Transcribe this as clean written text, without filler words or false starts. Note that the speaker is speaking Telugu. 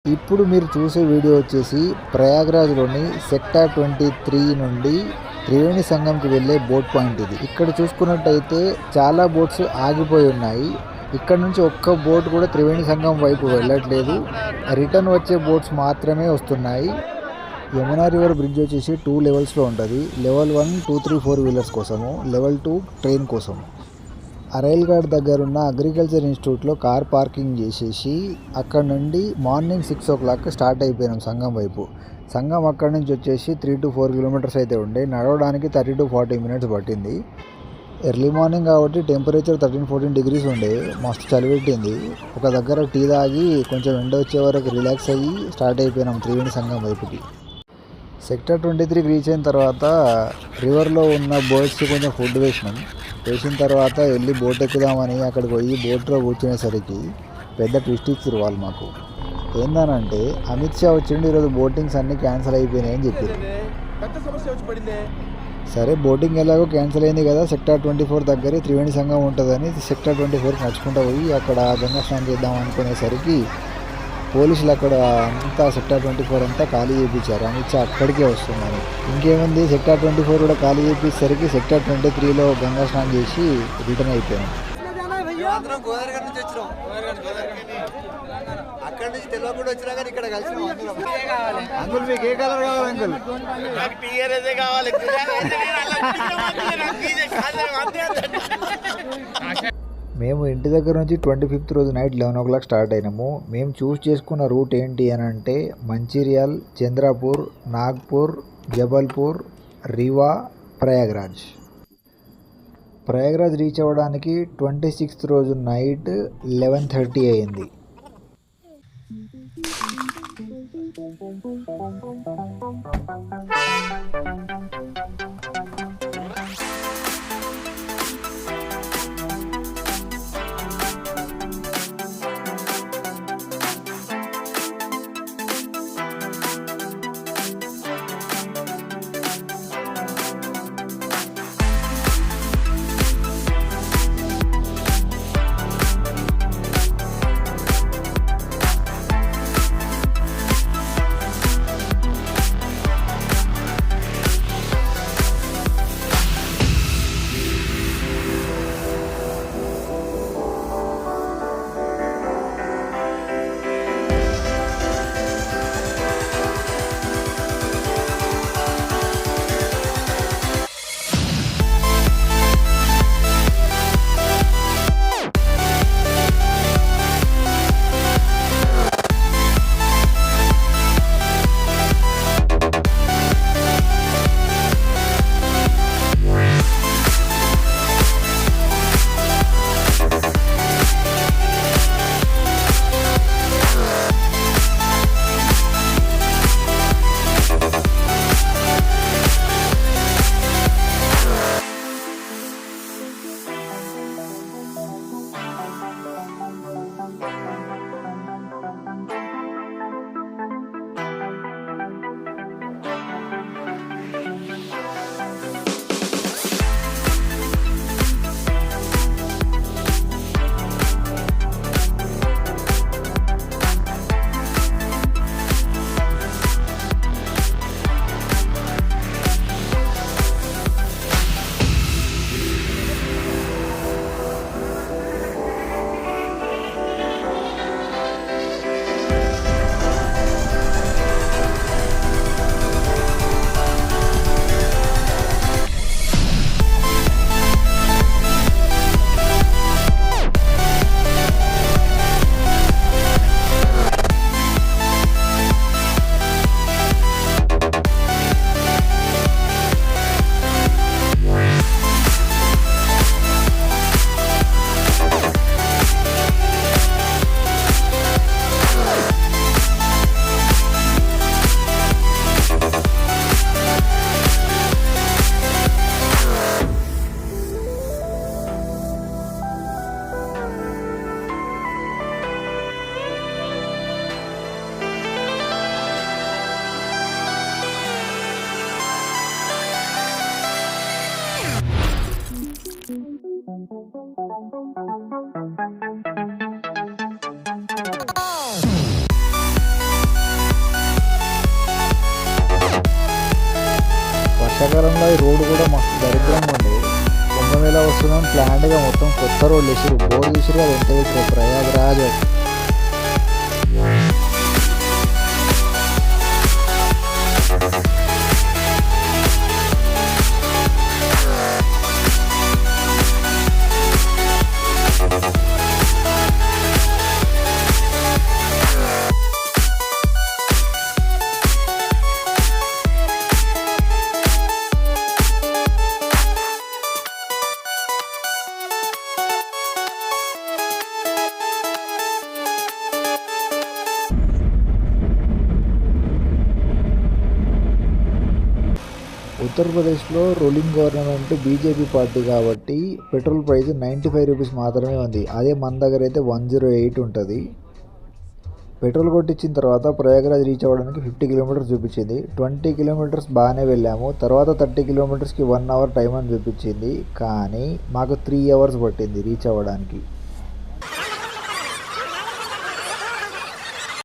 ఇప్పుడు మీరు చూసే వీడియో వచ్చేసి ప్రయాగ్రాజ్లోని సెక్టార్ 23 నుండి త్రివేణి సంగంకి వెళ్ళే బోట్ పాయింట్ ఇది. ఇక్కడ చూసుకున్నట్టయితే చాలా బోట్స్ ఆగిపోయి ఉన్నాయి. ఇక్కడ నుంచి ఒక్క బోట్ కూడా త్రివేణి సంగం వైపు వెళ్ళట్లేదు. రిటర్న్ వచ్చే బోట్స్ మాత్రమే వస్తున్నాయి. యమునా రివర్ బ్రిడ్జ్ వచ్చేసి 2 లెవెల్స్లో ఉంటుంది. లెవెల్ 1 2, 3, 4 వీలర్స్ కోసము, లెవెల్ 2 ట్రైన్ కోసం. అరైల్ ఘాట్ దగ్గర ఉన్న అగ్రికల్చర్ ఇన్స్టిట్యూట్లో కార్ పార్కింగ్ చేసేసి అక్కడ నుండి మార్నింగ్ 6 o'clock స్టార్ట్ అయిపోయినాం సంగం వైపు. సంగం అక్కడ నుంచి వచ్చేసి 3 to 4 kilometers అయితే ఉండే, నడవడానికి 30 to 40 minutes పట్టింది. ఎర్లీ మార్నింగ్ కాబట్టి టెంపరేచర్ 13-14 degrees ఉండే, మస్తు చలి పెట్టింది. ఒక దగ్గర టీ తాగి కొంచెం ఎండ వచ్చే వరకు రిలాక్స్ అయ్యి స్టార్ట్ అయిపోయినాం త్రివేణి సంగం వైపుకి. సెక్టర్ 23కి రీచ్ అయిన తర్వాత రివర్లో ఉన్న బర్డ్స్కి కొంచెం ఫుడ్ వేసిన తర్వాత వెళ్ళి బోట్ ఎక్కుదామని అక్కడికి పోయి బోట్లో కూర్చునేసరికి పెద్ద ట్విస్ట్ ఇచ్చారు వాళ్ళు మాకు. ఏందనంటే అమిత్ షా వచ్చిండు, ఈరోజు బోటింగ్స్ అన్నీ క్యాన్సిల్ అయిపోయినాయని చెప్పారు. సరే బోటింగ్ ఎలాగో క్యాన్సిల్ అయింది కదా, సెక్టార్ 24 దగ్గరే త్రివేణి సంగం ఉంటుందని సెక్టార్ 24కి నడుచుకుంటూ పోయి అక్కడ గంగా స్నానం చేద్దాం అనుకునేసరికి పోలీసులు అక్కడ అంతా సెక్టార్ 24 అంతా ఖాళీ చేయించారు. అమిత్ షా అక్కడికే వస్తున్నాను. ఇంకేముంది, సెక్టార్ 24 కూడా ఖాళీ చేయించేసరికి సెక్టార్ 23లో గంగా స్నానం చేసి రిటర్న్ అయిపోయాను. అంకుల్ మీకు ఏ కలర్ కావాలి అంకుల్? మేము ఇంటి దగ్గర నుంచి 25th రోజు నైట్ 11 o'clock స్టార్ట్ అయినాము. మేము చూస్ చేసుకున్న రూట్ ఏంటి అని అంటే మంచిర్యాల్, చంద్రపూర్, నాగ్పూర్, జబల్పూర్, రీవా, ప్రయాగ్రాజ్. ప్రయాగ్రాజ్ రీచ్ అవ్వడానికి 26th రోజు నైట్ 11:30 అయింది. వర్షాకాలంలో ఈ రోడ్డు కూడా మస్తు దరిద్రంగా ఉండే. కుంభమేళ వస్తుందని ప్లాంట్గా మొత్తం కొత్త రోడ్లు వేసారు. బోర్డు చూసారు అది ఎంత వేసారు, ప్రయాగరాజ్. ఉత్తరప్రదేశ్లో రూలింగ్ గవర్నమెంట్ బీజేపీ పార్టీ కాబట్టి పెట్రోల్ ప్రైస్ 95 రూపీస్ మాత్రమే ఉంది. అదే మన దగ్గర అయితే 108 ఉంటుంది. పెట్రోల్ కొట్టించిన తర్వాత ప్రయాగరాజ్ రీచ్ అవ్వడానికి 50 కిలోమీటర్స్ చూపించింది. 20 కిలోమీటర్స్ బాగానే వెళ్ళాము. తర్వాత 30 కిలోమీటర్స్కి 1 అవర్ టైం అని చూపించింది. కానీ మాకు 3 అవర్స్ పట్టింది రీచ్ అవ్వడానికి.